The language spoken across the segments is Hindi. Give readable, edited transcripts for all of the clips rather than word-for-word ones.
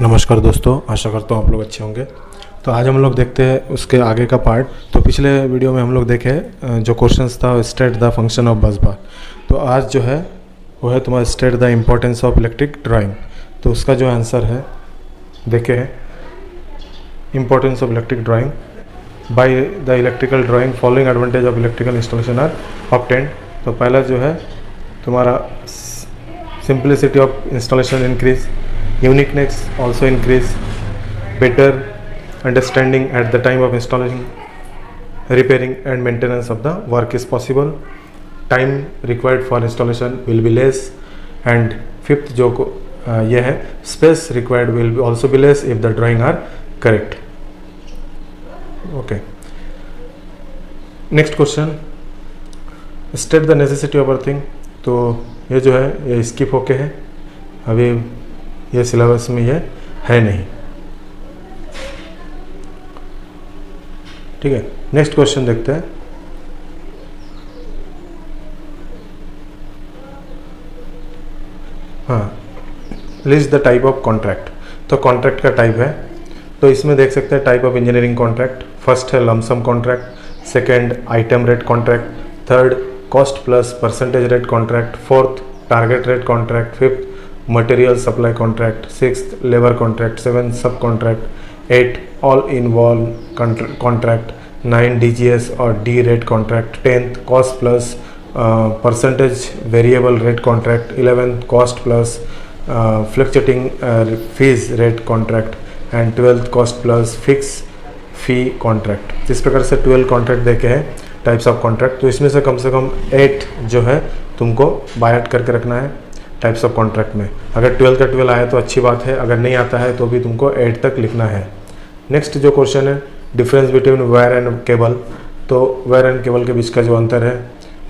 नमस्कार दोस्तों, आशा करता हूँ आप लोग अच्छे होंगे। तो आज हम लोग देखते हैं उसके आगे का पार्ट। तो पिछले वीडियो में हम लोग देखे जो क्वेश्चंस था स्टेट द फंक्शन ऑफ बस बार। तो आज जो है वो है तुम्हारा state the importance of electric drawing. तो उसका जो आंसर है देखे है, importance of electric drawing by the electrical drawing following advantage of electrical installation are obtained. तो पहला जो है तुम्हारा simplicity of installation increase, uniqueness also increase, better understanding at the time of installing, repairing and maintenance of the work is possible, time required for installation will be less, and fifth जो ये है space required will also be less if the drawing are correct. Okay, next question, state the necessity of earthing। तो ये जो है ये skip होके है, अभी ये सिलेबस में ये है नहीं। ठीक है, नेक्स्ट क्वेश्चन देखते हैं। हाँ, list the type of contract. तो कॉन्ट्रैक्ट का टाइप है, तो इसमें देख सकते हैं type of engineering contract. First है lump sum contract, second item rate contract, third cost plus percentage rate contract, fourth target rate contract, fifth material supply contract, sixth labour contract, seven sub contract, eight all in wall contract, nine DGS और D rate contract, tenth cost plus percentage variable rate contract, eleventh cost plus fluctuating fees rate contract and twelfth cost plus fix fee contract. इस प्रकार से 12 कॉन्ट्रैक्ट देखे हैं टाइप्स ऑफ कॉन्ट्रैक्ट। तो इसमें से कम 8 जो है तुमको बाय आउट करके रखना है टाइप्स ऑफ कॉन्ट्रैक्ट में। अगर 12 का 12 आया तो अच्छी बात है, अगर नहीं आता है तो भी तुमको 8 तक लिखना है। नेक्स्ट जो क्वेश्चन है difference between wire and cable. तो वायर एंड केबल के बीच का जो अंतर है,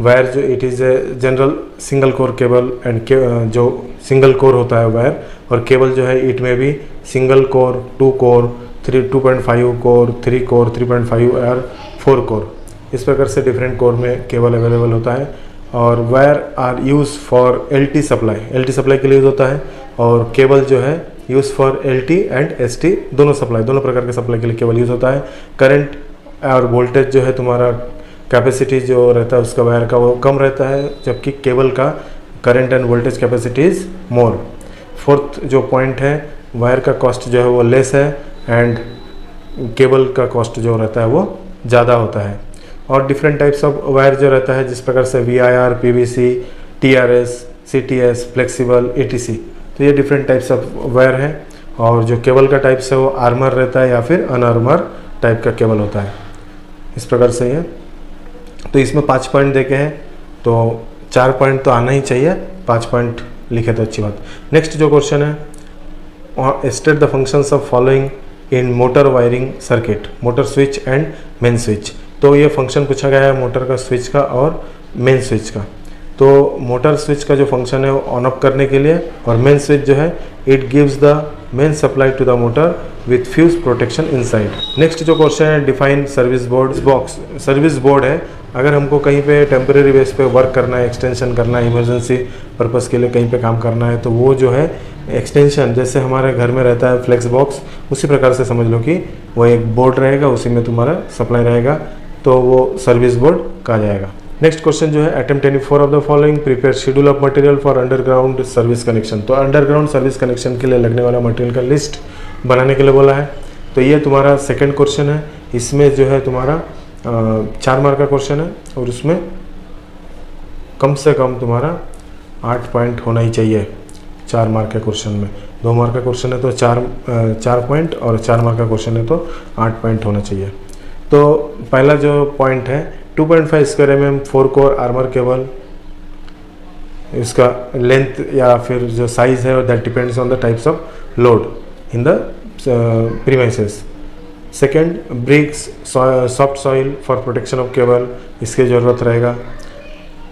वायर जो it is a general single core cable and जो सिंगल कोर होता है वायर, और केबल जो है इट में भी single core, 2 core, 2.5 core, 3 core, 3.5 और 4 कोर। इस प्रकार से डिफरेंट कोर में केबल अवेलेबल होता है। और wire are use for LT supply के लिए यूज होता है, और केबल जो है use for LT and ST दोनों प्रकार के सप्लाई के लिए केबल यूज होता है। करंट और वोल्टेज जो है तुम्हारा कैपेसिटी जो रहता है उसका वायर का वो कम रहता है, जबकि केबल का current end voltage capacity is more. Fourth जो पॉइंट है, वायर का कॉस्ट जो है वो लेस है एंड केबल का कॉस्ट जो रहता है वो ज़्यादा होता है। और डिफरेंट टाइप्स ऑफ वायर जो रहता है जिस प्रकार से VIR, PVC, TRS, CTS, flexible, ETC। तो ये डिफरेंट टाइप्स ऑफ वायर है। और जो केबल का टाइप्स है वो आर्मर रहता है या फिर अनआर्मर टाइप का केबल होता है। इस प्रकार से ये, तो इसमें 5 पॉइंट देखे हैं, तो 4 पॉइंट तो आना ही चाहिए, 5 पॉइंट लिखे तो अच्छी बात। नेक्स्ट जो क्वेश्चन है, state the functions of following in motor wiring circuit, motor switch and main switch. तो ये फंक्शन पूछा गया है मोटर का, स्विच का और मेन स्विच का। तो मोटर स्विच का जो फंक्शन है वो ऑन ऑफ करने के लिए, और मेन स्विच जो है it gives the main supply to the motor with fuse protection inside. Next जो क्वेश्चन है, define service board box. Service board है, अगर हमको कहीं पे टेम्परेरी बेस पे वर्क करना है, एक्सटेंशन करना है, इमरजेंसी पर्पज़ के लिए कहीं पे काम करना है, तो वो जो है एक्सटेंशन जैसे हमारे घर में रहता है फ्लेक्स बॉक्स, उसी प्रकार से समझ लो कि वो एक बोर्ड रहेगा, उसी में तुम्हारा सप्लाई रहेगा, तो वो सर्विस बोर्ड कहा जाएगा। नेक्स्ट क्वेश्चन जो है, attempt 24 of the following, prepare schedule of material for underground service connection. तो अंडरग्राउंड सर्विस कनेक्शन के लिए लगने वाला मटेरियल का लिस्ट बनाने के लिए बोला है। तो ये तुम्हारा सेकंड क्वेश्चन है। इसमें जो है तुम्हारा 4 मार्क का क्वेश्चन है, और उसमें कम से कम तुम्हारा 8 पॉइंट होना ही चाहिए 4 मार्क के क्वेश्चन में। 2 मार्क का क्वेश्चन है तो 4 पॉइंट, और 4 मार्क का क्वेश्चन है तो 8 पॉइंट होना चाहिए। तो पहला जो पॉइंट है, 2.5 square mm 4 core armour cable, इसका लेंथ या फिर जो साइज है that depends on the types of load in the premises. Second, bricks soft soil for protection of cable, इसकी ज़रूरत रहेगा।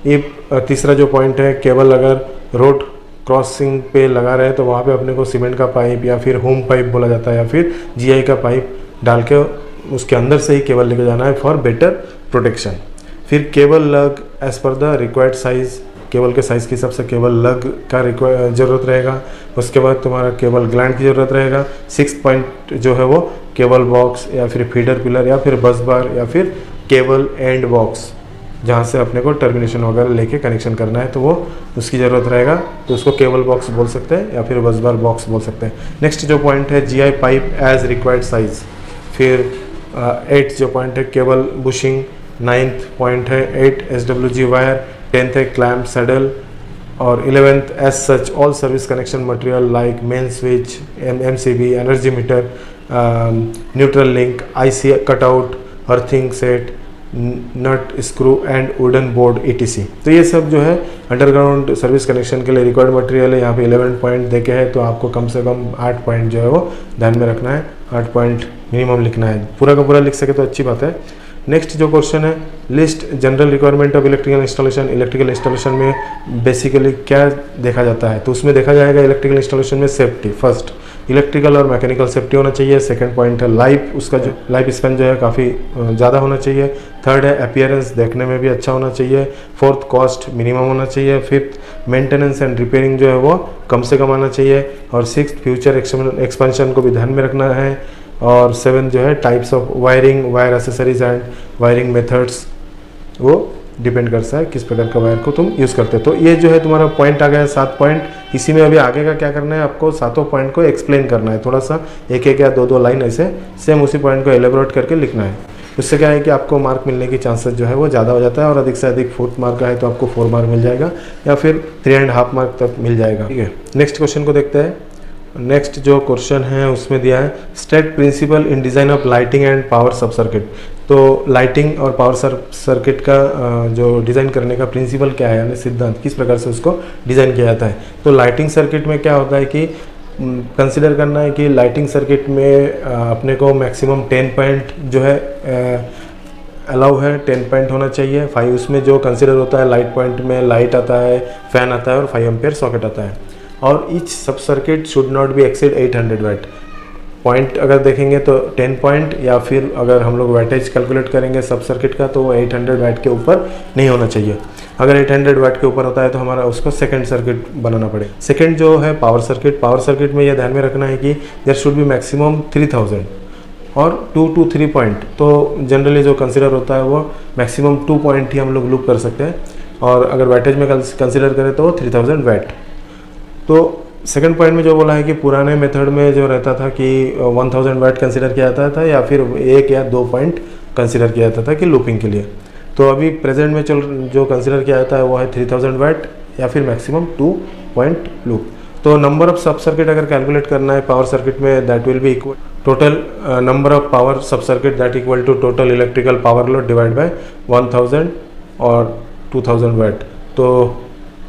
ये तीसरा जो पॉइंट है, केबल अगर रोड क्रॉसिंग पे लगा रहे तो वहाँ पे अपने को सीमेंट का पाइप या फिर होम पाइप बोला जाता है, या फिर GI का पाइप डाल के उसके अंदर से ही केबल लेके जाना है फॉर बेटर प्रोटेक्शन। फिर cable lug as per the required size cable के साइज़ के हिसाब से केबल लग का ज़रूरत रहेगा। उसके बाद तुम्हारा केबल ग्लैंड की ज़रूरत रहेगा। 6 पॉइंट जो है वो केबल बॉक्स या फिर फीडर पिलर या फिर बस बार या फिर केबल एंड बॉक्स, जहाँ से अपने को टर्मिनेशन वगैरह लेके कनेक्शन करना है तो वो उसकी ज़रूरत रहेगा, तो उसको केबल बॉक्स बोल सकते हैं या फिर बस बार बॉक्स बोल सकते हैं। नेक्स्ट जो पॉइंट है GI pipe as required size. फिर 8 जो पॉइंट है केबल बुशिंग। 9th पॉइंट है 8 SWG वायर। 10th है क्लैम्प सैडल। और 11th as such all service connection material like main switch, MCB, energy meter, neutral link, IC cutout, earthing set, nut screw and wooden board ETC। तो ये सब जो है अंडरग्राउंड सर्विस कनेक्शन के लिए रिक्वायर्ड मटेरियल है। यहाँ पे 11 पॉइंट देखे हैं, तो आपको कम से कम 8 पॉइंट जो है वो ध्यान में रखना है। 8 पॉइंट मिनिमम लिखना है, पूरा का पूरा लिख सके तो अच्छी बात है। नेक्स्ट जो क्वेश्चन है, list general requirement of electrical installation. Electrical installation में बेसिकली क्या देखा जाता है, तो उसमें देखा जाएगा इलेक्ट्रिकल इंस्टॉलेशन में सेफ्टी फर्स्ट, इलेक्ट्रिकल और मैकेनिकल सेफ्टी होना चाहिए। सेकंड पॉइंट है लाइफ, उसका जो लाइफ स्पैन जो है काफ़ी ज़्यादा होना चाहिए। थर्ड है अपीयरेंस, देखने में भी अच्छा होना चाहिए। फोर्थ कॉस्ट मिनिमम होना चाहिए। फिफ्थ मेंटेनेंस एंड रिपेयरिंग जो है वो कम से कम आना चाहिए। और सिक्स्थ फ्यूचर एक्सपेंशन को भी ध्यान में रखना है। और 7 जो है types of wiring, wire accessories and wiring methods, वो डिपेंड करता है किस प्रकार का वायर को तुम यूज़ करते हो। तो ये जो है तुम्हारा पॉइंट आ गया है 7 पॉइंट। इसी में अभी आगे का क्या करना है, आपको 7 पॉइंट को एक्सप्लेन करना है, थोड़ा सा एक या 2 लाइन ऐसे सेम उसी पॉइंट को एलेबोरेट करके लिखना है। उससे क्या है कि आपको मार्क मिलने की चांसेस जो है वो ज़्यादा हो जाता है। और अधिक से अधिक 4th मार्क का है तो आपको 4 मार्क मिल जाएगा या फिर 3.5 मार्क तक मिल जाएगा। ठीक है, नेक्स्ट क्वेश्चन को देखते हैं। नेक्स्ट जो क्वेश्चन है उसमें दिया है state principle in design of lighting and power sub circuit. तो लाइटिंग और पावर सर्किट का जो डिज़ाइन करने का प्रिंसिपल क्या है, यानी सिद्धांत, किस प्रकार से उसको डिज़ाइन किया जाता है। तो लाइटिंग सर्किट में क्या होता है कि कंसिडर करना है कि लाइटिंग सर्किट में अपने को मैक्सिमम 10 पॉइंट जो है अलाउ है, 10 पॉइंट होना चाहिए। 5 उसमें जो कंसिडर होता है लाइट पॉइंट में लाइट आता है, फैन आता है और 5 एम्पेयर सॉकेट आता है। और each sub circuit should not be exceed 800 watt. Point अगर देखेंगे तो 10 पॉइंट, या फिर अगर हम लोग वाटेज कैलकुलेट करेंगे सब सर्किट का तो 800 वाट के ऊपर नहीं होना चाहिए। अगर 800 वाट के ऊपर होता है तो हमारा उसको सेकंड सर्किट बनाना पड़ेगा। सेकंड जो है पावर सर्किट, पावर सर्किट में यह ध्यान में रखना है कि देयर शुड बी मैक्सिमम 3000 और 2 to 3 पॉइंट। तो जनरली जो कंसिडर होता है वो मैक्सिमम 2 पॉइंट ही हम लोग लूप कर सकते हैं। और अगर वाटेज में कंसिडर करें तो 3000 वाट। तो सेकंड पॉइंट में जो बोला है कि पुराने मेथड में जो रहता था कि 1000 वाट कंसिडर किया जाता था या फिर 1 या 2 पॉइंट कंसिडर किया जाता था कि लूपिंग के लिए। तो अभी प्रेजेंट में जो कंसिडर किया जाता है वो है 3000 वाट या फिर मैक्सिमम 2 पॉइंट लूप। तो नंबर ऑफ सब सर्किट अगर कैलकुलेट करना है पावर सर्किट में, that will be equal total number of power sub circuit that equal to total electrical power load divide by 1000 और 2000 वाट। तो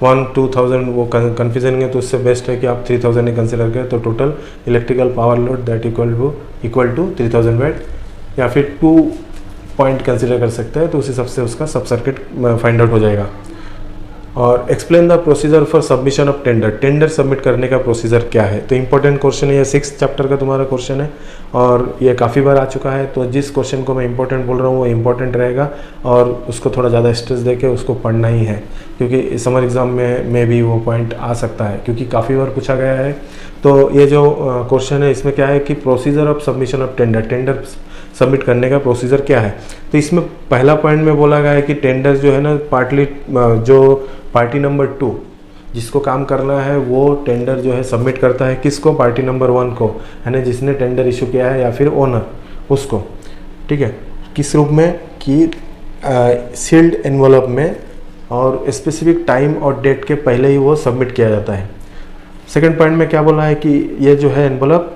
2000 वो कन्फ्यूजन है, तो उससे बेस्ट है कि आप 3000 ही कंसिडर करें। तो total electrical power load that equal to 3000 watt, या फिर 2 पॉइंट कंसिडर कर सकते हैं, तो उस हिसाब से उसका सब सर्किट फाइंड आउट हो जाएगा। और explain the procedure for submission of tender. Tender submit करने का प्रोसीजर क्या है, तो इंपॉर्टेंट क्वेश्चन है, ये 6th चैप्टर का तुम्हारा क्वेश्चन है और ये काफ़ी बार आ चुका है। तो जिस क्वेश्चन को मैं इंपॉर्टेंट बोल रहा हूँ वो इंपॉर्टेंट रहेगा और उसको थोड़ा ज़्यादा स्ट्रेस देके उसको पढ़ना ही है, क्योंकि समर एग्जाम में भी वो पॉइंट आ सकता है, क्योंकि काफ़ी बार पूछा गया है। तो ये जो क्वेश्चन है इसमें क्या है कि procedure of submission of tender, tender submit करने का प्रोसीजर क्या है। तो इसमें पहला पॉइंट में बोला गया है कि टेंडर जो है ना जो पार्टी नंबर 2 जिसको काम करना है वो टेंडर जो है सबमिट करता है किसको, पार्टी नंबर 1 को, यानी जिसने टेंडर इशू किया है या फिर ओनर उसको। ठीक है, किस रूप में कि सील्ड एनवलप में और स्पेसिफिक टाइम और डेट के पहले ही वो सबमिट किया जाता है। सेकंड पॉइंट में क्या बोला है कि ये जो है एनवलप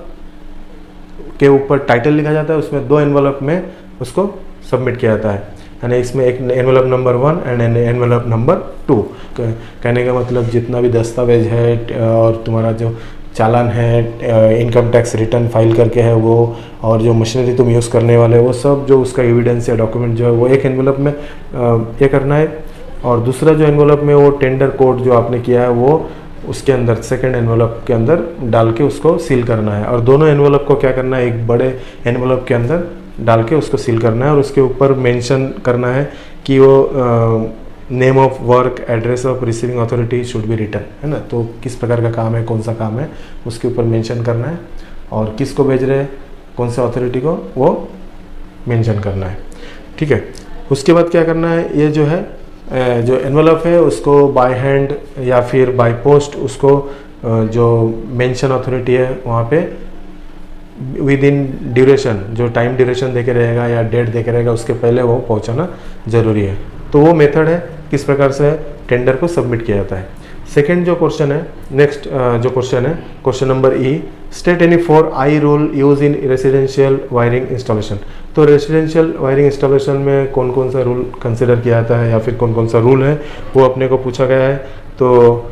के ऊपर टाइटल लिखा जाता है, उसमें 2 एनवलप में उसको सबमिट किया जाता है, यानी इसमें एक envelope number 1 and envelope number 2। कहने का मतलब जितना भी दस्तावेज है और तुम्हारा जो चालान है, इनकम टैक्स रिटर्न फाइल करके है वो, और जो मशीनरी तुम यूज़ करने वाले वो सब जो उसका एविडेंस या डॉक्यूमेंट जो है वो एक एनवलप में ये करना है। और दूसरा जो एनवलप में वो टेंडर कोड जो आपने किया है वो उसके अंदर सेकंड एनवलप के अंदर डाल के उसको सील करना है। और दोनों एनवलप को क्या करना है, एक बड़े एनवलप के अंदर डाल के उसको सील करना है और उसके ऊपर मेंशन करना है कि वो name of work, address of receiving authority should be written, है ना। तो किस प्रकार का काम है, कौन सा काम है, उसके ऊपर मेंशन करना है, और किसको भेज रहे हैं, कौन सा अथॉरिटी को, वो मेंशन करना है, ठीक है। उसके बाद क्या करना है, ये जो है जो एनवलप है उसको बाय हैंड या फिर बाय पोस्ट उसको जो मेंशन अथॉरिटी है वहाँ पे विद इन ड्यूरेशन, जो टाइम ड्यूरेशन देके रहेगा या डेट देके रहेगा उसके पहले वो पहुँचाना ज़रूरी है। तो वो मेथड है किस प्रकार से टेंडर को सबमिट किया जाता है। सेकेंड जो क्वेश्चन है, नेक्स्ट जो क्वेश्चन है, question number E, state any 4 I rule use in residential wiring installation. तो रेसिडेंशियल वायरिंग इंस्टॉलेशन में कौन कौन सा रूल कंसिडर किया जाता है या फिर कौन कौन सा रूल है वो अपने को पूछा गया है। तो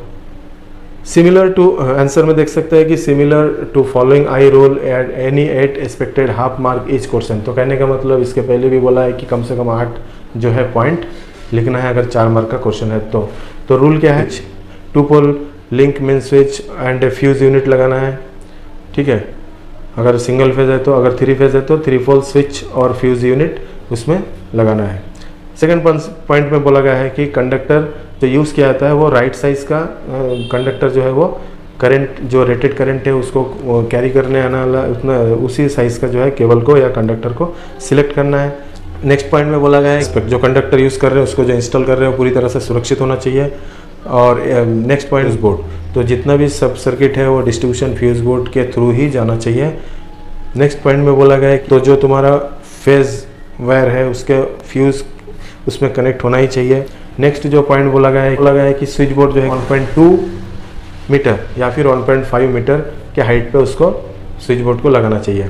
सिमिलर टू आंसर में देख सकते हैं कि similar to following I rule at any 8 expected half mark each question. तो कहने का मतलब इसके पहले भी बोला है कि कम से कम 8 जो है पॉइंट लिखना है अगर 4 मार्क का क्वेश्चन है तो रूल क्या है, 2 pole link main switch and fuse unit लगाना है, ठीक है। अगर सिंगल फेज है तो, अगर 3 फेज है तो 3 पोल स्विच और फ्यूज यूनिट उसमें लगाना है। सेकंड पॉइंट में बोला गया है कि कंडक्टर जो यूज़ किया जाता है वो राइट साइज का कंडक्टर जो है वो करंट, जो रेटेड करंट है उसको कैरी करने आने वाला उतना उसी साइज का जो है केबल को या कंडक्टर को सिलेक्ट करना है। नेक्स्ट पॉइंट में बोला गया है जो कंडक्टर यूज़ कर रहे हैं उसको जो इंस्टॉल कर रहे हैं पूरी तरह से सुरक्षित होना चाहिए। और नेक्स्ट पॉइंट बोर्ड, तो जितना भी सब सर्किट है वो डिस्ट्रीब्यूशन फ्यूज बोर्ड के थ्रू ही जाना चाहिए। नेक्स्ट पॉइंट में बोला गया है तो जो तुम्हारा फेज वायर है उसके फ्यूज उसमें कनेक्ट होना ही चाहिए। नेक्स्ट जो पॉइंट बोला गया है कि स्विच बोर्ड जो है 1.2 मीटर या फिर 1.5 मीटर के हाइट पे उसको स्विच बोर्ड को लगाना चाहिए।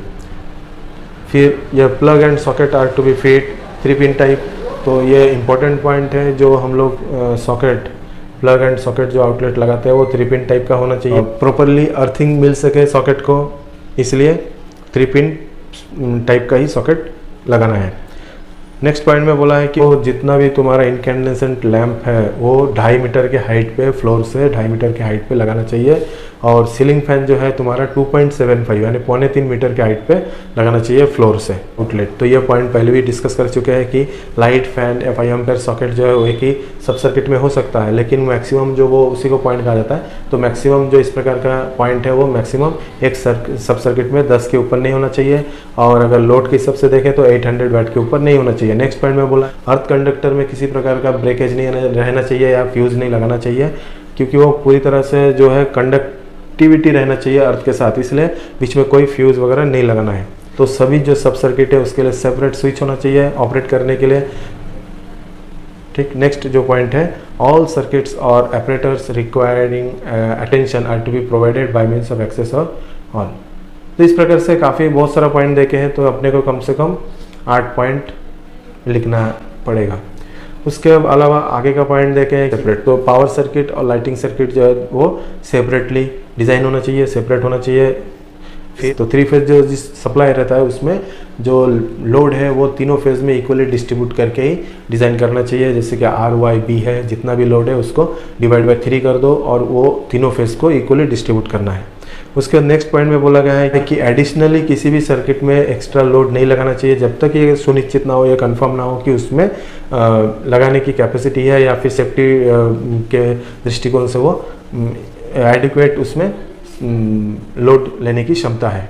फिर यह plug and socket are to be fit 3 pin type. तो ये इम्पोर्टेंट पॉइंट है, जो हम लोग सॉकेट, प्लग एंड सॉकेट जो आउटलेट लगाते हैं वो 3 पिन टाइप का होना चाहिए, प्रॉपरली अर्थिंग मिल सके सॉकेट को, इसलिए 3 पिन टाइप का ही सॉकेट लगाना है। नेक्स्ट पॉइंट में बोला है कि वो जितना भी तुम्हारा इनकैंडेसेंट लैंप है वो 2.5 मीटर के हाइट पे, फ्लोर से 2.5 मीटर के हाइट पे लगाना चाहिए। और सीलिंग फैन जो है तुम्हारा 2.75 यानी 2.25 मीटर के हाइट पे लगाना चाहिए फ्लोर से आउटलेट। तो ये पॉइंट पहले भी डिस्कस कर चुके हैं कि light, fan, FI ampere socket जो है वो एक ही सब सर्किट में हो सकता है, लेकिन मैक्सिमम जो वो उसी को पॉइंट कहा जाता है। तो मैक्सिमम जो इस प्रकार का पॉइंट है वो मैक्सिमम एक सब सर्किट में 10 के ऊपर नहीं होना चाहिए, और अगर लोड के हिसाब से देखें तो 800 वाट के ऊपर नहीं होना चाहिए। नेक्स्ट पॉइंट में बोला अर्थ कंडक्टर में किसी प्रकार का ब्रेकेज नहीं रहना चाहिए या फ्यूज नहीं लगाना चाहिए, क्योंकि वो पूरी तरह से जो है कंडक्टिविटी रहना चाहिए अर्थ के साथ, इसलिए बीच में कोई फ्यूज वगैरह नहीं लगाना है। तो सभी जो सब सर्किट है उसके लिए सेपरेट स्विच होना चाहिए ऑपरेट करने के लिए, ठीक। नेक्स्ट जो पॉइंट है, ऑल सर्किट्स और operators requiring attention are to be provided by means of access और ऑल। तो इस प्रकार से काफ़ी बहुत सारा पॉइंट देखे हैं, तो अपने को कम से कम 8 पॉइंट लिखना पड़ेगा। उसके अलावा आगे का पॉइंट देखें सेपरेट, तो पावर सर्किट और लाइटिंग सर्किट जो है वो सेपरेटली डिज़ाइन होना चाहिए, सेपरेट होना चाहिए। फिर तो 3 फेज जो जिस सप्लाई रहता है उसमें जो लोड है वो तीनों फेज में इक्वली डिस्ट्रीब्यूट करके ही डिज़ाइन करना चाहिए। जैसे कि RYB है, जितना भी लोड है उसको डिवाइड बाय 3 कर दो और वो तीनों फेज को इक्वली डिस्ट्रीब्यूट करना है। उसके बाद नेक्स्ट पॉइंट में बोला गया है कि एडिशनली किसी भी सर्किट में एक्स्ट्रा लोड नहीं लगाना चाहिए जब तक ये सुनिश्चित ना हो या कंफर्म ना हो कि उसमें लगाने की कैपेसिटी है या फिर सेफ्टी के दृष्टिकोण से वो एडिक्वेट उसमें लोड लेने की क्षमता है।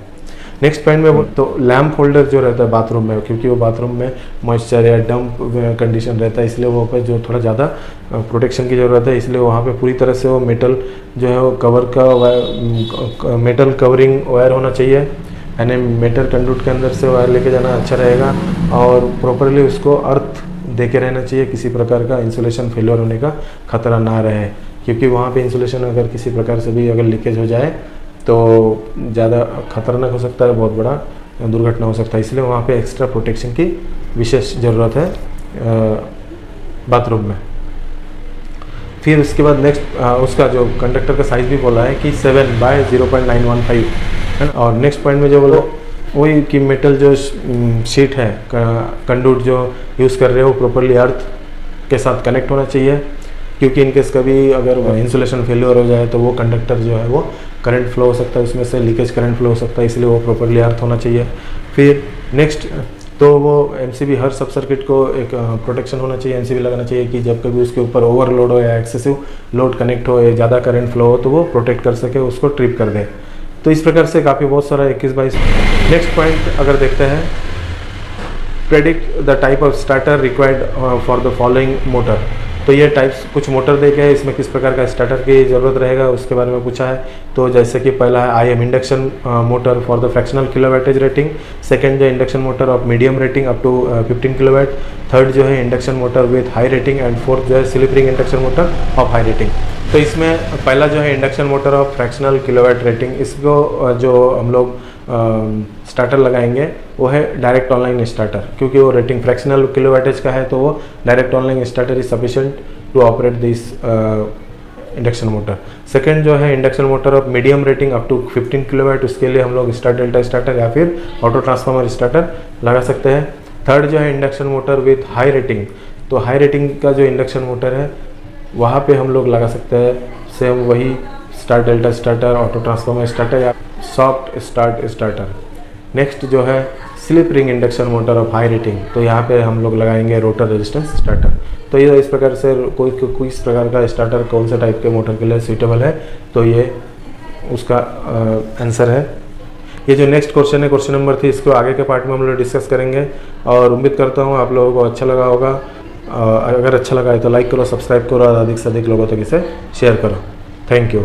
नेक्स्ट पॉइंट में तो लैम्प होल्डर जो रहता है बाथरूम में, क्योंकि वो बाथरूम में मॉइस्चर या डंप कंडीशन रहता है, इसलिए वहाँ पे जो थोड़ा ज़्यादा प्रोटेक्शन की ज़रूरत है, इसलिए वहाँ पे पूरी तरह से वो मेटल जो है वो कवर का मेटल कवरिंग वायर होना चाहिए, यानी मेटल कंडक्ट के अंदर से वायर लेके जाना अच्छा रहेगा। और प्रॉपरली उसको अर्थ देके रहना चाहिए, किसी प्रकार का इंसुलेशन फेलियर होने का खतरा ना रहे, क्योंकि वहाँ पे इंसुलेशन अगर किसी प्रकार से भी अगर लीकेज हो जाए तो ज़्यादा खतरनाक हो सकता है, बहुत बड़ा दुर्घटना हो सकता है, इसलिए वहाँ पे एक्स्ट्रा प्रोटेक्शन की विशेष ज़रूरत है बाथरूम में। फिर उसके बाद नेक्स्ट उसका जो कंडक्टर का साइज़ भी बोला है कि 7 बाय 0.915 है ना। और नेक्स्ट पॉइंट में जो बोला वही कि मेटल जो शीट है कंडक्ट जो यूज़ कर रहे हो प्रॉपरली अर्थ के साथ कनेक्ट होना चाहिए, क्योंकि इनकेस कभी अगर इंसुलेशन फेलियर हो जाए तो वो कंडक्टर जो है वो करंट फ्लो हो सकता है, उसमें से लीकेज करंट फ्लो हो सकता है, इसलिए वो प्रॉपरली अर्थ होना चाहिए। फिर नेक्स्ट तो वो एमसीबी हर सब सर्किट को एक प्रोटेक्शन होना चाहिए, एमसीबी लगाना चाहिए कि जब कभी उसके ऊपर ओवरलोड हो या एक्सेसिव लोड कनेक्ट हो या ज़्यादा करंट फ्लो हो तो वो प्रोटेक्ट कर सके, उसको ट्रिप कर दे। तो इस प्रकार से काफ़ी बहुत सारा 21/22। नेक्स्ट पॉइंट अगर देखते हैं, predict the type of starter required for the following motor. तो ये टाइप्स कुछ मोटर दे के इसमें किस प्रकार का स्टार्टर की ज़रूरत रहेगा उसके बारे में पूछा है। तो जैसे कि पहला है IM induction motor for the fractional kilowattage rating, second जो induction motor of medium rating up to 15 kilowatt, third जो है induction motor with high rating and fourth जो है slip ring induction motor of high rating. तो इसमें पहला जो है induction motor of fractional kilowatt rating, इसको जो हम लोग स्टार्टर लगाएंगे वो है डायरेक्ट ऑनलाइन स्टार्टर, क्योंकि वो रेटिंग फ्रैक्शनल किलोवाटेज का है तो वो direct online starter is sufficient to operate this induction motor. Second जो है induction motor of medium rating up to 15 kilowatt, उसके लिए हम लोग स्टार डेल्टा स्टार्टर या फिर ऑटो ट्रांसफार्मर स्टार्टर लगा सकते हैं। थर्ड जो है induction motor with high rating, तो हाई रेटिंग का जो इंडक्शन मोटर है वहाँ पे हम लोग लगा सकते हैं सेम वही star delta starter, auto transformer starter या सॉफ्ट स्टार्ट स्टार्टर। नेक्स्ट जो है slip ring induction motor of high rating, तो यहाँ पे हम लोग लगाएंगे रोटर रेजिस्टेंस स्टार्टर। तो ये इस प्रकार से कोई इस प्रकार का स्टार्टर कौन से टाइप के मोटर के लिए सूटेबल है, तो ये उसका आंसर है। ये जो नेक्स्ट क्वेश्चन है, क्वेश्चन नंबर 3, इसको आगे के पार्ट में हम लोग डिस्कस करेंगे और उम्मीद करता हूँ आप लोगों को अच्छा लगा होगा। अगर अच्छा लगा है तो लाइक करो, सब्सक्राइब करो और अधिक से अधिक लोगों तक इसे शेयर करो। Thank you.